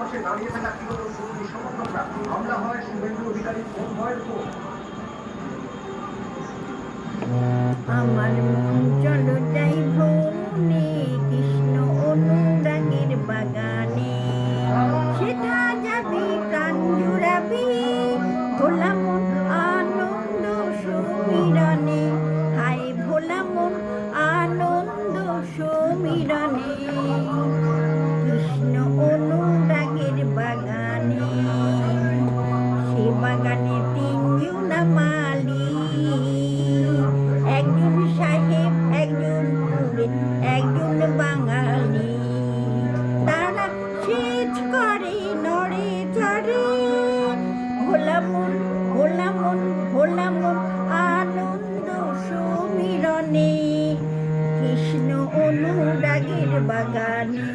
পাশে দাঁড়িয়ে থাকা বিগত সুন্নি সমর্থকরা হামলা হয় শুভেন্দু অধিকারীর কনভয়ের উপর। আমার মন চলো যাই ভ্রমণে কৃষ্ণ অনুরাগের বাগানে, সেথা যাবি প্রাণ জুড়াবি ভোলা মন আনন্দ সুমিরনে, হায় ভোলা মন আনন্দ সুমিরনে, কৃষ্ণ অনুরাগের বাগানে, সে বাগানে তিনজন মালি, একজন সাহেব, একজন পুরে, একজন বাঙালি। তারা সেচ করে নড়ে চড়ে ভোলা মন, ভোলা মন, ভোলা মন আনন্দ সুমিরনে, কৃষ্ণ অনুরাগের বাগানে।